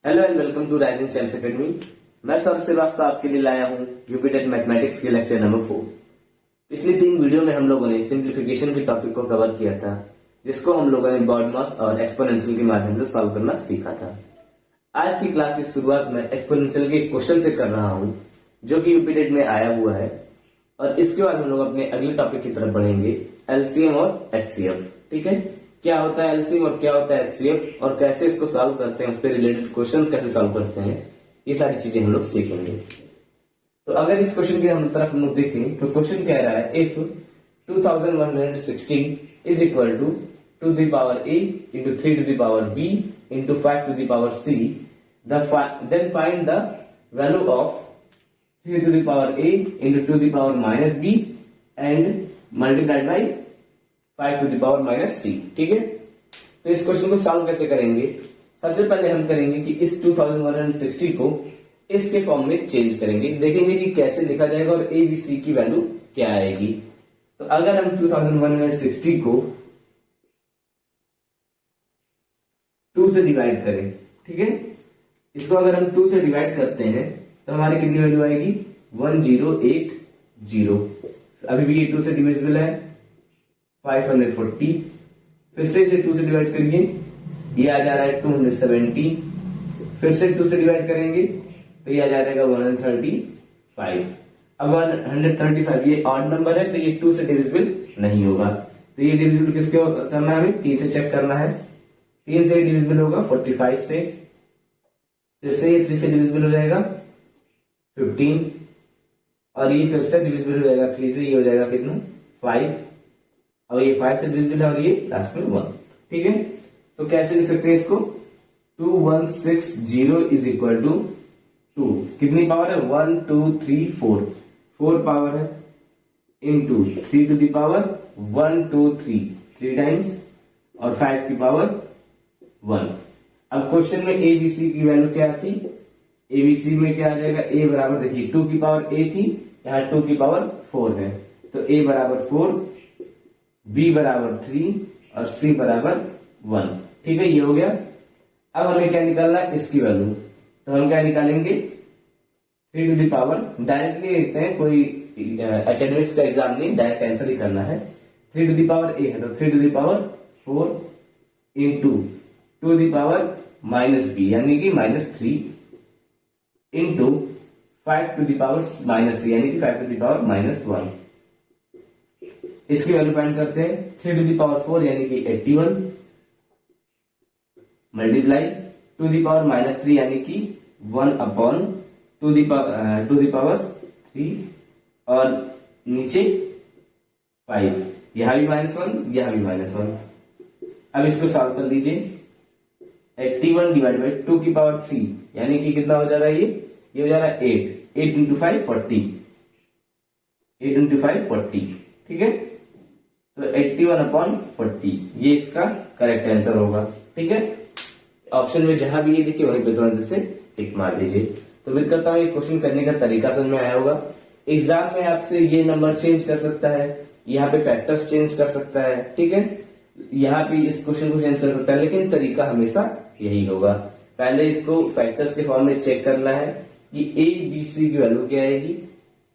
Hello and welcome to rising champs academy. मैं sir Shrivastava आपके लिए लाया हूँ यूपीटेट मैथमेटिक्स के लेक्चर नंबर 4। पिछली 3 वीडियो में हम लोगों ने सिंप्लीफिकेशन के टॉपिक को कवर किया था, जिसको हम लोगों ने BODMAS और एक्सपोनेंशियल के माध्यम से सॉल्व करना सीखा था। आज की क्लास की शुरुआत में एक्सपोनेंशियल के क्वेश्चन से कर रहा हूँ, जो कि यूपीटेट में आया हुआ है, और इसके बाद हम लोग अपने अगले टॉपिक की तरफ बढ़ेंगे, एलसीएम और एचसीएफ। ठीक है, क्या होता है एलसीएम और क्या होता है एचसीएफ और कैसे इसको सॉल्व करते हैं, उस पर रिलेटेड क्वेश्चंस कैसे सॉल्व करते हैं, ये सारी चीजें हम लोग सीखेंगे। तो अगर इस क्वेश्चन की हम लोग देखें तो क्वेश्चन कह रहा है if 2116 is equal to 2 to the power a into 3 to the power b into 5 to the power c, then find the value of 3 to the power a into 2 to the power minus b and multiplied by 5 to the power minus c। ठीक है, तो इस question को solve कैसे करेंगे? सबसे पहले हम करेंगे कि इस 2160 को इसके फॉर्म में चेंज करेंगे, देखेंगे कि कैसे लिखा जाएगा और ए बी सी की वैल्यू क्या आएगी। तो अगर हम 2160 को 2 से डिवाइड करें, ठीक है, इसको अगर हम 2 से डिवाइड करते हैं तो हमारी कितनी वैल्यू आएगी? 1080। अभी भी ये 2 से डिविजिबल है, 540। फिर से इसे 2 से डिवाइड करेंगे, ये आ जा रहा है 270। फिर से 2 से डिवाइड करेंगे तो ये आ जाएगा 135। अब 135 ये ऑड नंबर है, तो ये 2 से डिविजिबल नहीं होगा। तो ये डिविजिबल किसके करना है? हमें 3 से चेक करना है। 3 से डिविजिबल होगा 45 से, फिर से ये 3 से डिविजिबल हो जाएगा 15, और ये फिर से डिविजिबल हो जाएगा 3 से, ये हो जाएगा कितना? 5, और ये 5 से डिविजिबल है, और ये लास्ट में 1। ठीक है, तो कैसे लिख सकते हैं इसको? 2160 इज इक्वल टू 2, कितनी पावर है? 1 2 3 4 पावर है, into 3 to the power 1 2 3 times, और 5 की पावर 1। अब क्वेश्चन में ए बी सी की वैल्यू क्या थी? ए बी सी में क्या आ जाएगा? ए बराबर, देखिए 2 की पावर ए थी, यहाँ 2 की पावर 4 है, तो ए बराबर 4, बी बराबर 3 और सी बराबर 1। ठीक है, ये हो गया। अब हमें क्या निकालना है? इसकी वैल्यू। तो हम क्या निकालेंगे? 3 टू दी पावर, डायरेक्टली लिखते हैं, कोई एकेडमिक्स का एग्जाम नहीं, डायरेक्ट आंसर ही करना है। 3 टू दी पावर ए है, तो 3 to the power 4 into 2 to the power minus B यानी कि -3 into 5 to the power minus C यानी कि 5 टू दी पावर -1। इसकी वैल्यू फाइंड करते हैं। 3 टू दी पावर 4 यानी कि 81 मल्टीप्लाई 2 दी पावर -3 यानी कि 1 अपॉन 2 दी पावर 3, और नीचे 5, यहां भी -1, यहां भी -1। अब इसको सॉल्व कर लीजिए। 81 डिवाइड बाई 2 की पावर 3 यानी कि कितना हो जा रहा है? ये हो जा रहा है 8 इंटू 5 40, 8 इंटू 5 40। ठीक है, तो 81 अपॉन 40 ये इसका करेक्ट आंसर होगा। ठीक है, ऑप्शन में जहां भी ये देखिए वहीं पे तुरंत से टिक मार दीजिए। तो उम्मीद करता हूँ ये क्वेश्चन करने का तरीका समझ में आया होगा। एग्जाम में आपसे ये नंबर चेंज कर सकता है, यहाँ पे फैक्टर्स चेंज कर सकता है, ठीक है, यहाँ पे इस क्वेश्चन को चेंज कर सकता है, लेकिन तरीका हमेशा यही होगा। पहले इसको फैक्टर्स के फॉर्म में चेक करना है कि ए बी सी की वैल्यू क्या आएगी।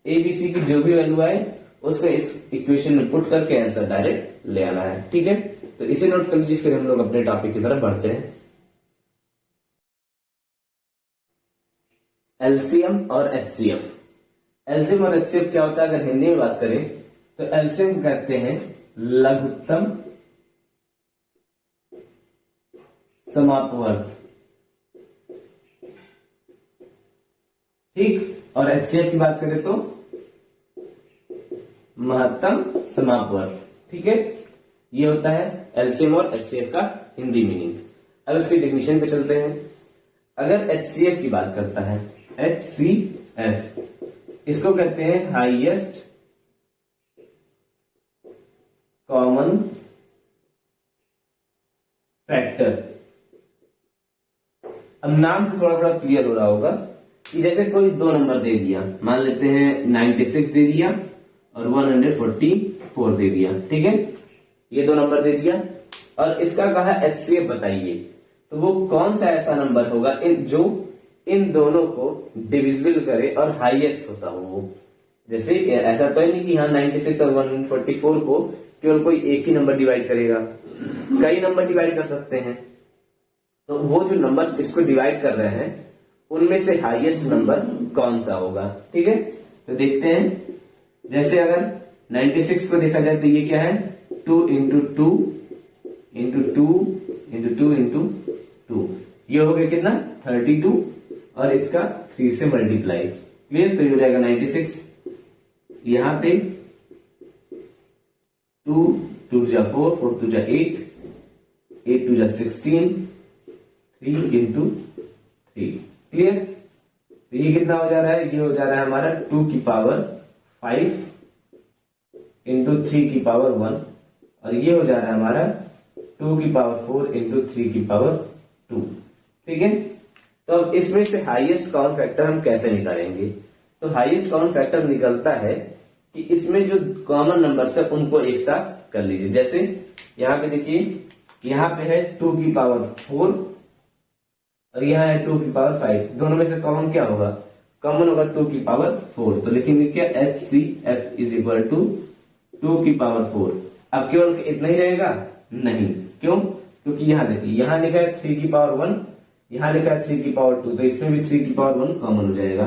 ए बी सी की जो भी वैल्यू आए उसको इस इक्वेशन में पुट करके आंसर डायरेक्ट ले आना है। ठीक है, तो इसे नोट कर लीजिए, फिर हम लोग अपने टॉपिक की तरफ बढ़ते हैं। एलसीएम और एचसीएफ। एलसीएम और एचसीएफ क्या होता है? अगर हिंदी में बात करें तो एलसीएम कहते हैं लघुत्तम समापवर्त, ठीक, और एचसीएफ की बात करें तो महत्तम समापवर्त। ठीक है, ये होता है एलसीएम और एचसीएफ का हिंदी मीनिंग। अब इसकी डेफिनेशन पे चलते हैं। अगर एचसीएफ की बात करता है, एचसीएफ इसको कहते हैं हाईएस्ट कॉमन फैक्टर। अब नाम से थोड़ा थोड़ा क्लियर हो रहा होगा कि जैसे कोई 2 नंबर दे दिया, मान लेते हैं 96 दे दिया और 144 दे दिया। ठीक है, ये 2 नंबर दे दिया और इसका कहा एचसीएफ बताइए। तो वो कौन सा ऐसा नंबर होगा जो इन दोनों को डिविजिबल करे और हाईएस्ट होता हो वो। जैसे ऐसा तो है नहीं कि हाँ 96 और 144 को केवल कोई एक ही नंबर डिवाइड करेगा, कई नंबर डिवाइड कर सकते हैं। तो वो जो नंबर्स इसको डिवाइड कर रहे हैं उनमें से हाईएस्ट नंबर कौन सा होगा। ठीक है, तो देखते हैं। जैसे अगर 96 को देखा जाए तो ये क्या है, 2 इंटू 2 इंटू 2 इंटू 2 इंटू 2, ये हो गया कितना 32 और इसका 3 से मल्टीप्लाई। क्लियर, तो ये हो जाएगा 96। यहां पे 2 2 जा 4 4 2 जा 8 8 2 जा 16 3 इंटू 3। क्लियर, तो ये कितना हो जा रहा है, ये हो जा रहा है हमारा 2 की पावर 5 इंटू 3 की पावर 1 और ये हो जा रहा है हमारा 2 की पावर 4 इंटू 3 की पावर 2। ठीक है, तो अब इसमें से हाईएस्ट कॉमन फैक्टर हम कैसे निकालेंगे। तो हाईएस्ट कॉमन फैक्टर निकलता है कि इसमें जो कॉमन नंबर्स है उनको एक साथ कर लीजिए। जैसे यहाँ पे देखिए, यहाँ पे है 2 की पावर 4 और यहाँ है 2 की पावर 5, दोनों में से कॉमन क्या होगा, कॉमन होगा 2 की पावर 4। तो लिखेंगे क्या, HCF इज इक्वल टू 2 की पावर 4। अब केवल इतना ही रहेगा, नहीं, क्यों, क्योंकि यहाँ देखिए, यहाँ लिखा है 3 की पावर 1, यहाँ लिखा है 3 की पावर 2, तो इसमें भी 3 की पावर 1 कॉमन हो जाएगा,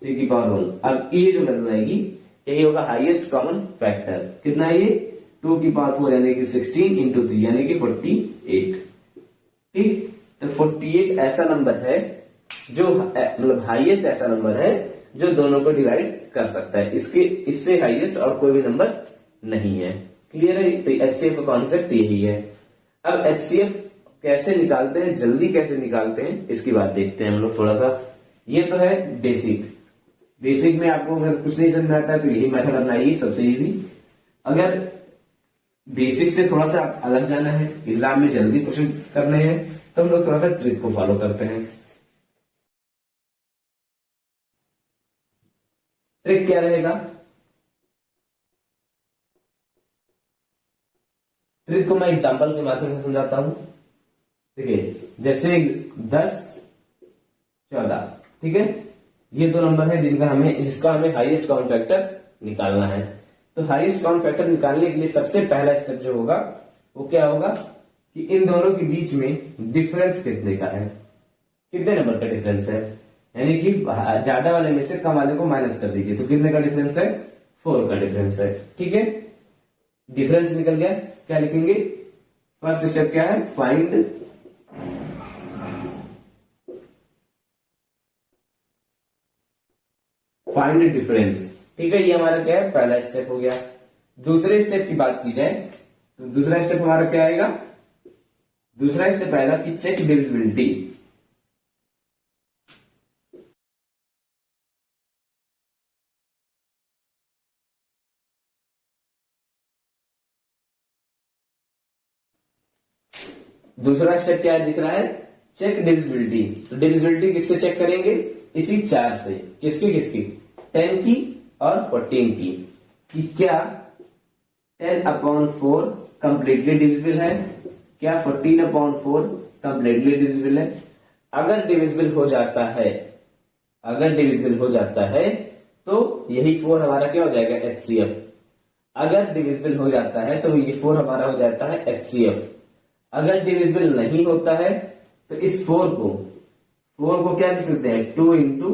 3 की पावर 1। अब ये जो वैल्यू आएगी यही होगा हाईएस्ट कॉमन फैक्टर। कितना है ये, 2 की पावर 4 यानी कि 16 इंटू 3 यानी कि 48। ठीक, तो 48 ऐसा नंबर है जो मतलब हाईएस्ट ऐसा नंबर है जो दोनों को डिवाइड कर सकता है। इससे हाईएस्ट और कोई भी नंबर नहीं है। क्लियर है, तो HCF का कॉन्सेप्ट यही है। अब HCF कैसे निकालते हैं, जल्दी कैसे निकालते हैं, इसकी बात देखते हैं हम लोग थोड़ा सा। ये तो है बेसिक में आपको अगर कुछ नहीं समझ में आता है तो यही मेथड अपनाइए, सबसे इजी। अगर बेसिक से थोड़ा सा अलग जाना है, एग्जाम में जल्दी क्वेश्चन करने हैं, तो हम लोग थोड़ा सा ट्रिक को फॉलो करते हैं। ट्रिक क्या रहेगा, ट्रिक को मैं एग्जांपल के माध्यम से समझाता हूं। देखिए, जैसे 10 14, ठीक है, ये दो नंबर है जिसका हमें हाईएस्ट कॉमन फैक्टर निकालना है। तो हाईएस्ट कॉमन फैक्टर निकालने के लिए सबसे पहला स्टेप जो होगा वो क्या होगा कि इन दोनों के बीच में डिफरेंस कितने का है, कितने नंबर का डिफरेंस है, यानी कि ज्यादा वाले में से कम वाले को माइनस कर दीजिए। तो कितने का डिफरेंस है, 4 का डिफरेंस है। ठीक है, डिफरेंस निकल गया, क्या लिखेंगे, फर्स्ट स्टेप क्या है, फाइंड डिफरेंस। ठीक है, ये हमारा क्या है, पहला स्टेप हो गया। दूसरे स्टेप की बात की जाए तो दूसरा स्टेप हमारा क्या आएगा, दूसरा स्टेप आएगा कि चेक डिविजिबिलिटी। दूसरा स्टेप क्या दिख रहा है, चेक डिविजिबिलिटी। तो डिविजिबिलिटी किससे चेक करेंगे, इसी 4 से। किसकी किसकी, 10 की और 14 की, कि क्या 10/4 कंप्लीटली डिविजिबल है, क्या 14/4 कंप्लीटली डिविजिबल है। अगर डिविजिबल हो जाता है, अगर डिविजिबल हो जाता है तो यही 4 हमारा क्या हो जाएगा, HCF। अगर डिविजिबल हो जाता है तो ये 4 हमारा हो जाता है HCF। अगर डिविजिबल नहीं होता है तो इस 4 को क्या लिख सकते हैं, 2 इंटू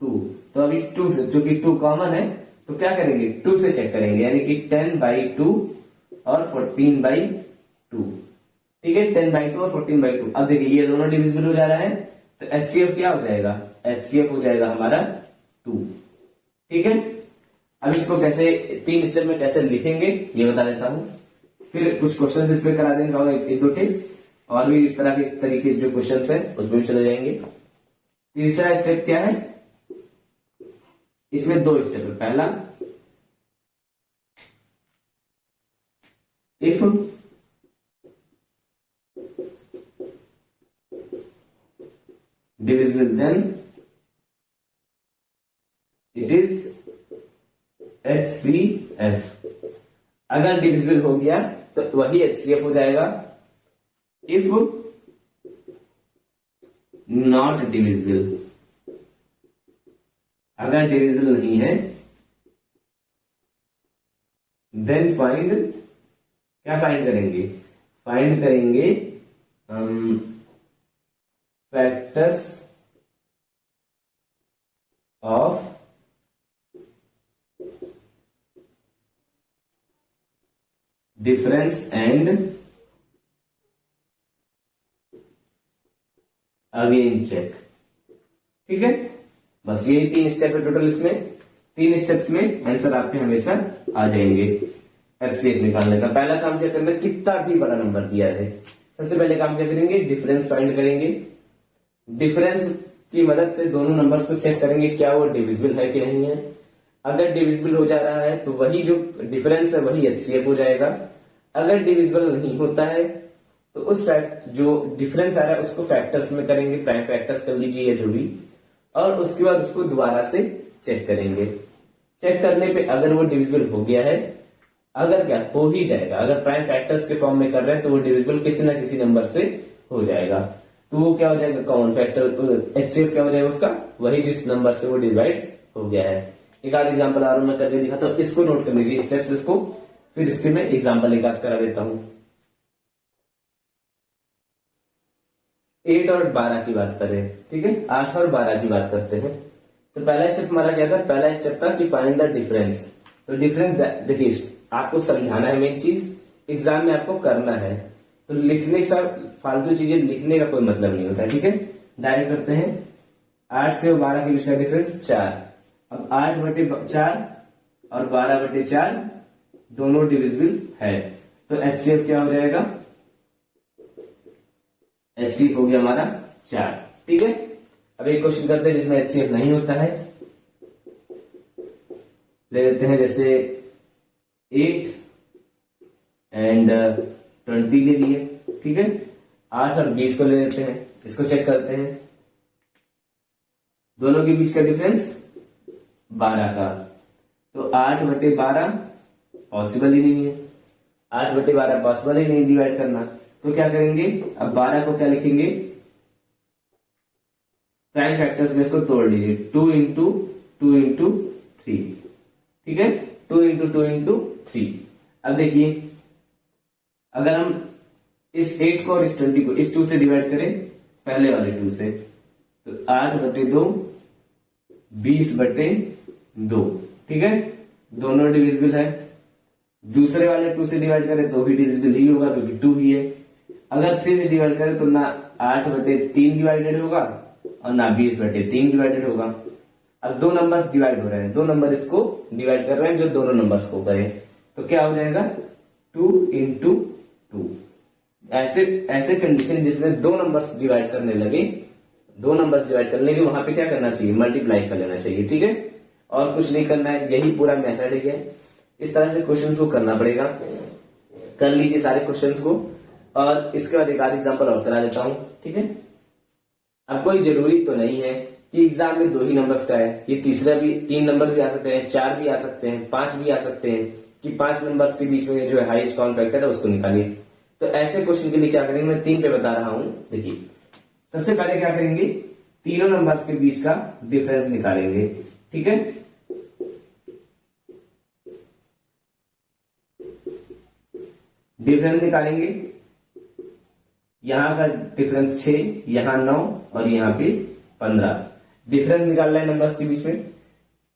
2। तो अब इस 2 से, जो कि 2 कॉमन है, तो क्या करेंगे, 2 से चेक करेंगे, यानी कि 10/2 और 14/2। ठीक है, 10/2 और 14/2। अब देखिए ये दोनों डिविजिबल हो जा रहा है, तो HCF क्या हो जाएगा, HCF हो जाएगा हमारा 2। ठीक है, अब इसको कैसे 3 स्टेप में कैसे लिखेंगे ये बता देता हूं, फिर कुछ क्वेश्चन इस पे करा देंगे और एक दो और भी इस तरह के तरीके जो क्वेश्चन है उसमें भी चले जाएंगे। तीसरा स्टेप क्या है, इसमें 2 स्टेप है। पहला, if divisible then it is HCF। अगर डिविजिबल हो गया तो वही HCF हो जाएगा। इफ नॉट डिविजिबल, अगर डिविजिबल नहीं है देन फाइंड, क्या फाइंड करेंगे, फाइंड करेंगे factors of difference and again check. ठीक है, बस यही 3 स्टेप है टोटल। इसमें 3 स्टेप्स में आंसर आपके हमेशा आ जाएंगे। एचसीएफ निकालने का पहला काम क्या करना है, कितना भी बड़ा नंबर दिया है, सबसे पहले काम क्या करेंगे, डिफरेंस फाइंड करेंगे। डिफरेंस की मदद से दोनों नंबर्स को चेक करेंगे क्या वो डिविजिबल है कि नहीं है। अगर डिविजिबल हो जा रहा है तो वही जो डिफरेंस है वही एचसीएफ हो जाएगा। अगर डिविजिबल नहीं होता है तो उस फैक्ट जो डिफरेंस आ रहा है उसको फैक्टर्स में करेंगे, प्राइम फैक्टर्स कर लीजिए जो भी, और उसके बाद उसको दोबारा से चेक करेंगे। चेक करने पे अगर वो डिविजिबल हो गया है, अगर क्या हो ही जाएगा, अगर प्राइम फैक्टर्स के फॉर्म में कर रहे हैं तो वो डिविजिबल किसी ना किसी नंबर से हो जाएगा, तो वो क्या हो जाएगा, कॉमन फैक्टर एचसीएफ क्या हो जाएगा उसका, वही जिस नंबर से वो डिवाइड हो गया है। एक आध एग्जाम्पल और मैं करके दिखाता हूँ, इसको नोट कर लीजिए स्टेप्स, इसको फिर इसके मैं एग्जाम्पल एक आध करा देता हूं। 8 और 12 की बात करें, ठीक है, 8 और 12 की बात करते हैं। तो पहला स्टेप हमारा क्या था, पहला स्टेप था कि फाइंड द डिफरेंस। तो डिफरेंस देखिए आपको समझाना है, मेन चीज एग्जाम में आपको करना है, तो लिखने से फालतू चीजें लिखने का कोई मतलब नहीं होता है। ठीक है, डायरेक्ट करते हैं। 8 से 12 के बीच का डिफरेंस 4। अब 8/4 और 12/4 दोनों डिविजिबल है, तो एचसीएफ क्या हो जाएगा, एचसीएफ हो गया हमारा 4। ठीक है, अब एक क्वेश्चन करते हैं जिसमें एचसीएफ नहीं होता है। ले लेते हैं जैसे 8 एंड 20 ले लिए। ठीक है, 8 और 20 को ले लेते हैं, इसको चेक करते हैं। दोनों के बीच का डिफरेंस 12 का, तो 8/12 पॉसिबल ही नहीं है, 8/12 पॉसिबल ही नहीं डिवाइड करना, तो क्या करेंगे, अब 12 को क्या लिखेंगे, प्राइम फैक्टर्स में इसको तोड़ लीजिए, 2 इंटू 2 इंटू 3। ठीक है, 2 इंटू 2 इंटू 3। अब देखिए अगर हम इस 8 को और इस 20 को इस 2 से डिवाइड करें, पहले वाले 2 से, तो 8/2 20/2। ठीक है, दोनों डिविजिबल है। दूसरे वाले 2 से डिवाइड करें तो भी डिविजिबल ही होगा क्योंकि 2 ही है। अगर 3 से डिवाइड करें तो ना 8/3 डिवाइडेड होगा और ना 20/3 डिवाइडेड होगा। अब दो नंबर्स डिवाइड हो रहे हैं, दो नंबर इसको डिवाइड कर रहे हैं जो दोनों नंबर्स को करें, तो क्या हो जाएगा 2 इंटू 2। ऐसे कंडीशन जिसमें दो नंबर्स डिवाइड करने लगे, दो नंबर्स डिवाइड करने लगे, वहां पे क्या करना चाहिए, मल्टीप्लाई कर लेना चाहिए। ठीक है, और कुछ नहीं करना है, यही पूरा मेथड है। इस तरह से क्वेश्चन को करना पड़ेगा। कर लीजिए सारे क्वेश्चन को, और इसके बाद एक आध एग्जाम्पल और करा देता हूं। ठीक है, अब कोई जरूरी तो नहीं है कि एग्जाम में 2 ही नंबर्स का है, ये तीसरा भी 3 नंबर भी आ सकते हैं, 4 भी आ सकते हैं, 5 भी आ सकते हैं, कि 5 नंबर्स के बीच में जो है हाईएस्ट कॉमन फैक्टर है उसको निकालिए। तो ऐसे क्वेश्चन के लिए क्या करेंगे, मैं 3 पे बता रहा हूं। देखिए सबसे पहले क्या करेंगे, तीनों नंबर्स के बीच का डिफरेंस निकालेंगे। ठीक है, डिफरेंस निकालेंगे, यहां का डिफरेंस 6, यहां 9 और यहां पे 15। डिफरेंस निकालना है नंबर्स के बीच में,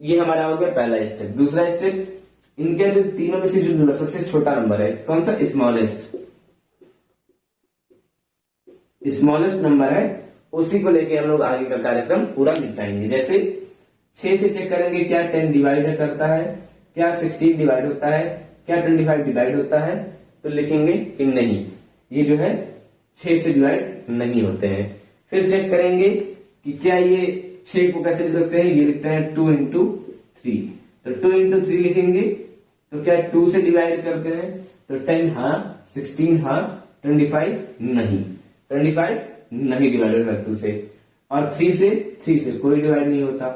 ये हमारा हो गया पहला स्टेप। दूसरा स्टेप, इनके जो तीनों में से जो सबसे छोटा नंबर है कौन सा, स्मॉलेस्ट नंबर है, उसी को लेके हम लोग आगे का कार्यक्रम पूरा निपटाएंगे। जैसे 6 से चेक करेंगे क्या 10 डिवाइड करता है, क्या 16 डिवाइड होता है, क्या 25 डिवाइड होता है, तो लिखेंगे कि नहीं, ये जो है 6 से डिवाइड नहीं होते हैं। फिर चेक करेंगे कि क्या ये 6 को कैसे लिख सकते हैं, ये लिखते हैं 2 इंटू 3, तो 2 इंटू 3 लिखेंगे, तो क्या 2 से डिवाइड करते हैं, तो 10 हाँ, 16 हाँ, 25 नहीं, 25 नहीं डिवाइड होता 2 से, और 3 से कोई डिवाइड नहीं होता।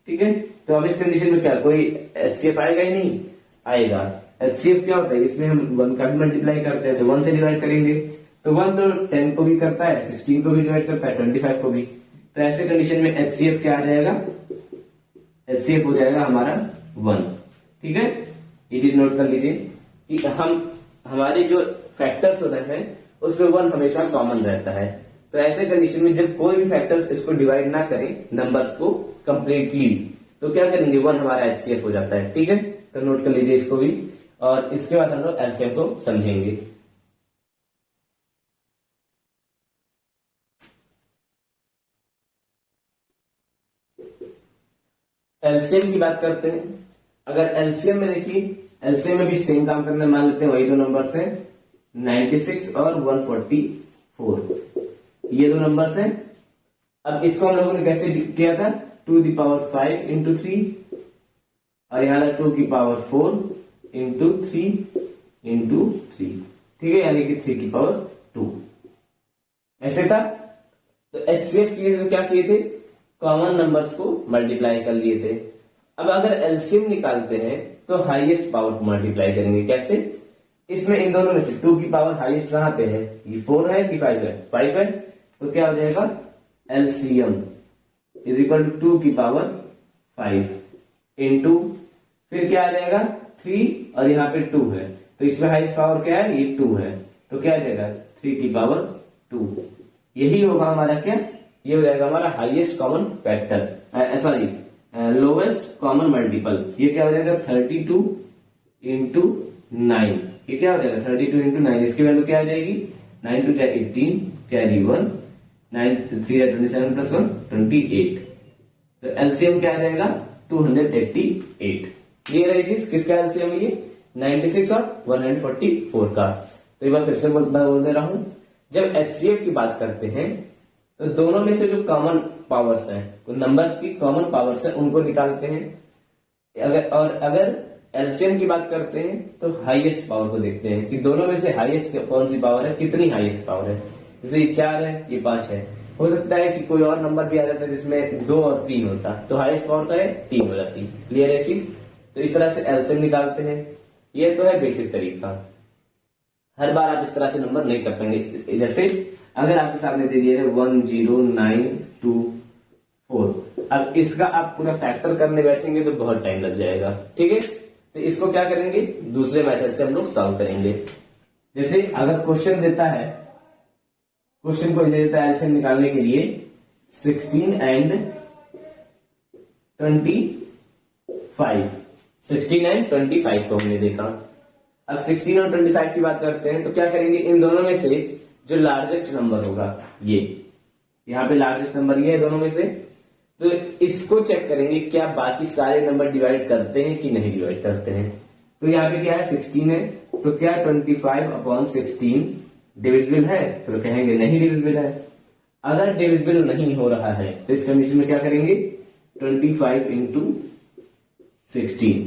ठीक है, तो अब इस कंडीशन में क्या कोई एचसीएफ आएगा ही नहीं, आएगा। एचसीएफ क्या होता है, इसमें हम 1 का भी मल्टीप्लाई करते हैं, तो 1 से डिवाइड करेंगे, तो 1 तो 10 को भी करता है, 16 को भी डिवाइड करता है, 25 को भी। तो ऐसे कंडीशन में एचसीएफ क्या आ जाएगा, एचसीएफ हो जाएगा हमारा 1। ठीक है, ये चीज नोट कर लीजिए कि हमारे जो फैक्टर्स होते हैं उसमें 1 हमेशा कॉमन रहता है। तो ऐसे कंडीशन में जब कोई भी फैक्टर्स इसको डिवाइड ना करें नंबर्स को कंप्लीटली, तो क्या करेंगे, 1 हमारा एचसीएफ हो जाता है। ठीक है, तो नोट कर लीजिए इसको भी, और इसके बाद हम लोग एलसीएम को समझेंगे। एलसीएम की बात करते हैं। अगर एलसीएम में देखिए, एलसीएम में भी सेम काम करना है, मान लेते हैं वही दो नंबर्स हैं 96 और 144, ये दो नंबर्स हैं। अब इसको हम लोगों ने कैसे किया था, 2 की पावर 5 इंटू 3, और यहां 2 की पावर 4 इंटू 3 इंटू 3। ठीक है, यानी कि 3 की पावर 2 ऐसे था। तो एचसीएफ के लिए तो क्या किए थे, कॉमन नंबर्स को मल्टीप्लाई कर लिए थे। अब अगर एलसीएम निकालते हैं तो हाईएस्ट पावर को मल्टीप्लाई करेंगे। कैसे, इसमें इन दोनों में से 2 की पावर हाईएस्ट कहां पे है, ये 4 है कि 5 है, 5 है। तो क्या हो जाएगा, एलसीएम इज इक्वल टू 2 की पावर 5 इंटू, फिर क्या आ जाएगा 3, और यहाँ पे 2 है, तो इसमें हाईएस्ट पावर क्या है, ये 2 है, तो क्या आ जाएगा 3 की पावर 2। यही होगा हमारा क्या, ये हो जाएगा हमारा highest common factor, sorry lowest common multiple. ये क्या हो जाएगा 32 इंटू 9, ये क्या हो जाएगा 32 इंटू 9, इसकी वैल्यू क्या आ जाएगी 9 टू 18 कैरी 1, 9 3 27 प्लस 1 28। तो एलसीएम क्या आ जाएगा 288। क्लियर है चीज, किसका एलसीएम है ये 96 और 144 का। तो एक बार फिर से बोल दे रहा हूं, जब एचसीएफ की बात करते हैं तो दोनों में से जो कॉमन पावर्स हैं, नंबर्स की कॉमन पावर्स हैं, उनको निकालते हैं। अगर एलसीएम की बात करते हैं तो हाईएस्ट पावर को देखते हैं कि दोनों में से हाईएस्ट कौन सी पावर है, कितनी हाईएस्ट पावर है। जैसे ये 4 है, ये 5 है, हो सकता है कि कोई और नंबर भी आ जाता है जिसमें 2 और 3 होता, तो हाईएस्ट पावर का है 3 हो जाती। क्लियर है चीज, तो इस तरह से एलसीएम निकालते हैं। ये तो है बेसिक तरीका, हर बार आप इस तरह से नंबर नहीं कर पाएंगे। जैसे अगर आपके सामने दे दिया है 10924, अब इसका आप पूरा फैक्टर करने बैठेंगे तो बहुत टाइम लग जाएगा। ठीक है, तो इसको क्या करेंगे, दूसरे मेथड से हम लोग सॉल्व करेंगे। जैसे अगर क्वेश्चन देता है, क्वेश्चन को दे देता है एलसीएम निकालने के लिए 16 एंड 25, 16 एंड 25 को हमने देखा। अब 16 और 25 की बात करते हैं तो क्या करेंगे, इन दोनों में से जो लार्जेस्ट नंबर होगा, ये यहाँ पे लार्जेस्ट नंबर ये है दोनों में से, तो इसको चेक करेंगे क्या बाकी सारे नंबर डिवाइड करते हैं कि नहीं डिवाइड करते हैं। तो यहाँ पे क्या है 16 है, तो क्या 25/16 डिविजिबल है, तो कहेंगे नहीं डिविजिबल है। अगर डिविजिबल नहीं हो रहा है तो इस कंडीशन में क्या करेंगे 25 इंटू 16,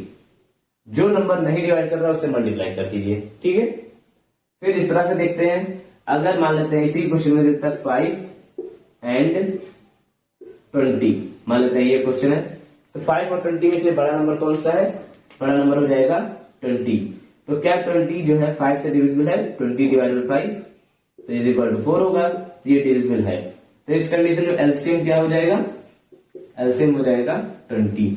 जो नंबर नहीं डिवाइड कर रहा है उससे मल्टीप्लाई कर दीजिए। ठीक है, फिर इस तरह से देखते हैं, अगर मान लेते हैं इसी क्वेश्चन में देता है 5 एंड 20, मान लेते हैं ये क्वेश्चन है, तो 5 और 20 में से बड़ा नंबर कौन सा है, बड़ा नंबर हो जाएगा 20। तो क्या 20 जो है 5 से डिविजिबल है, 20 डिवाइडेड बाई 5 तो इज इक्वल टू 4 होगा, ये डिविजिबल है। तो इस कंडीशन में एलसीएम क्या हो जाएगा, एलसीएम हो जाएगा 20।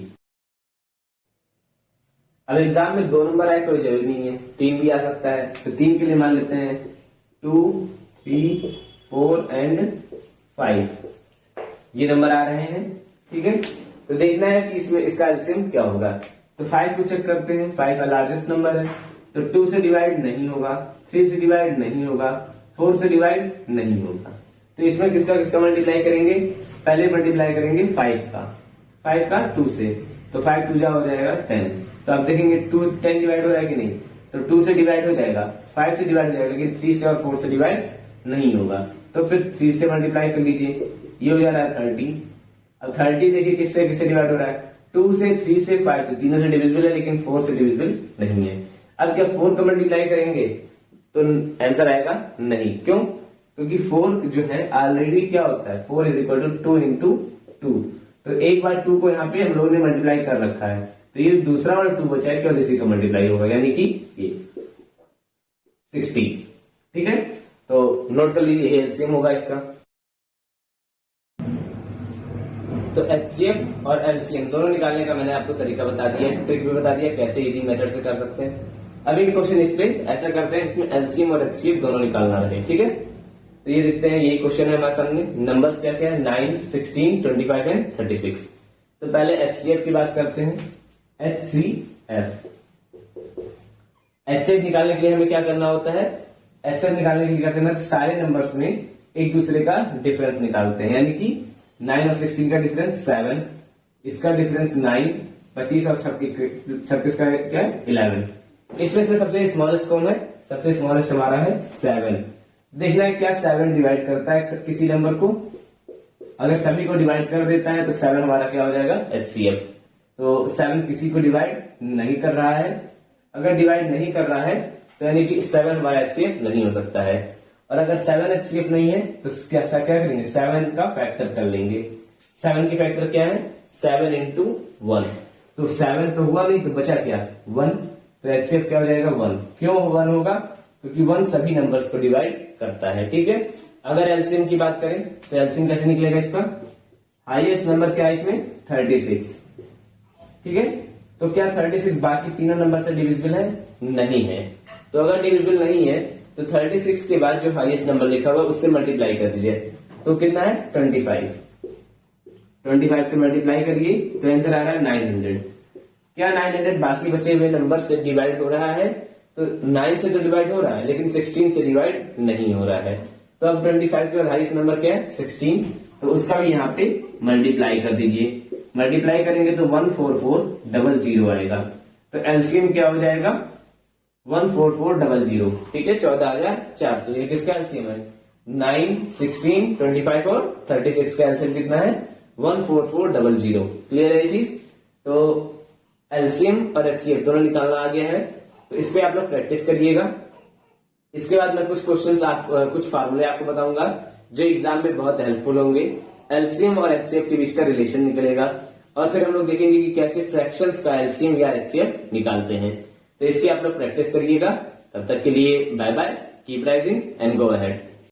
अब एग्जाम में 2 नंबर आए कोई जरूरी नहीं है, 3 भी आ सकता है, तो 3 के लिए मान लेते हैं 2, 3, 4 एंड 5, ये नंबर आ रहे हैं। ठीक है, तो देखना है कि इसमें इसका एलसीएम क्या होगा। तो 5 को चेक करते हैं, 5 का लार्जेस्ट नंबर है, तो 2 से डिवाइड नहीं होगा, 3 से डिवाइड नहीं होगा, 4 से डिवाइड नहीं होगा। तो इसमें किसका किसका मल्टीप्लाई करेंगे, पहले मल्टीप्लाई करेंगे 5 का 2 से, तो 5 2 जा हो जाएगा 10। तो आप देखेंगे 10 डिवाइड हो रहा है कि नहीं, तो 2 से डिवाइड हो जाएगा, 5 से डिवाइड हो जाएगा, लेकिन 3 से और 4 से डिवाइड नहीं होगा। तो फिर 3 से मल्टीप्लाई कर लीजिए, ये हो जा रहा है 30। अब 30 देखिए किससे किससे डिवाइड हो रहा है, 2 से, 3 से, 5 से, तीनों से डिविजिबल है, लेकिन 4 से डिविजिबल नहीं है। अब क्या 4 का मल्टीप्लाई करेंगे तो आंसर आएगा नहीं, क्यों, क्योंकि 4 जो है ऑलरेडी क्या होता है 4 इज इक्वल टू 2 इंटू 2, तो एक बार 2 को यहाँ पे हम लोगों ने मल्टीप्लाई कर रखा है, तो ये दूसरा वाला 2 बचा है, केवल इसी का मल्टीप्लाई होगा, यानी कि ये 60। ठीक है, तो नोट कर लीजिए, ये एलसीएम होगा इसका। तो एचसीएफ और एलसीएम दोनों निकालने का मैंने आपको तरीका बता दिया, ट्रिक भी बता दिया कैसे इजी मेथड से कर सकते हैं। अभी भी क्वेश्चन इस पे ऐसा करते हैं, इसमें एलसीएम और एचसीएफ दोनों निकालना रहे, ठीक है। तो ये देखते हैं, ये क्वेश्चन है हमारे सामने। नंबर्स क्या क्या है, 9, 16, 25 एंड 36। तो पहले एचसीएफ की बात करते हैं। एचसीएफ निकालने के लिए हमें क्या करना होता है, एचसीएफ निकालने के लिए क्या करना है, सारे नंबर्स में एक दूसरे का डिफरेंस निकालते हैं। यानी कि 9 और 16 का डिफरेंस 7, इसका डिफरेंस 9, 25 और 36 का क्या है 11। इसमें से सबसे स्मॉलेस्ट कौन है, सबसे स्मॉलेस्ट हमारा है 7। देखना है क्या 7 डिवाइड करता है किसी नंबर को। अगर सभी को डिवाइड कर देता है तो 7 हमारा क्या हो जाएगा, एचसीएफ। तो 7 किसी को डिवाइड नहीं कर रहा है। अगर डिवाइड नहीं कर रहा है तो यानी कि 7 हमारा एचसीएफ नहीं हो सकता है। और अगर 7 एचसीएफ नहीं है तो क्या करेंगे, 7 का फैक्टर कर लेंगे। 7 की फैक्टर क्या है, 7 इंटू 1। तो 7 तो हुआ नहीं, तो बचा क्या, 1। तो एचसीएफ क्या हो जाएगा, 1। क्यों 1 होगा, क्योंकि 1 सभी नंबर्स को डिवाइड करता है, ठीक है। अगर एलसीएम की बात करें तो एलसीएम कैसे निकलेगा इसका, हाईएस्ट नंबर क्या है इसमें, 36, ठीक है। तो क्या 36 बाकी तीनों नंबर से डिविजिबल है, नहीं है। तो अगर डिविजिबल नहीं है तो 36 के बाद जो हाईएस्ट नंबर लिखा हुआ है उससे मल्टीप्लाई कर दीजिए। तो कितना है, 25। 25 से मल्टीप्लाई करिए तो आंसर आ रहा है 900। क्या 900 बाकी बचे हुए नंबर से डिवाइड हो रहा है, तो 9 से तो डिवाइड हो रहा है लेकिन 16 से डिवाइड नहीं हो रहा है। तो अब 25 के बाद हाईएस्ट नंबर क्या है, 16। तो उसका भी यहाँ पे मल्टीप्लाई कर दीजिए। मल्टीप्लाई करेंगे तो 14400 आएगा। तो एलसीएम क्या हो जाएगा, 14400, ठीक है, 14400। ये किसका एलसीएम है, 9, 16, 25 और 36 का एलसीएम कितना है, 14400। क्लियर है ये चीज। तो एलसीएम और एचसीएफ दोनों निकालना आ गया है। तो इस पे आप लोग प्रैक्टिस करिएगा। इसके बाद मैं कुछ क्वेश्चंस कुछ फार्मूले आपको बताऊंगा जो एग्जाम में बहुत हेल्पफुल होंगे। एलसीएम और एचसीएफ के बीच का रिलेशन निकलेगा और फिर हम लोग देखेंगे कि कैसे फ्रैक्शंस का एलसीएम या एचसीएफ निकालते हैं। तो इसकी आप लोग प्रैक्टिस करिएगा। तब तक के लिए bye bye, keep rising and go ahead.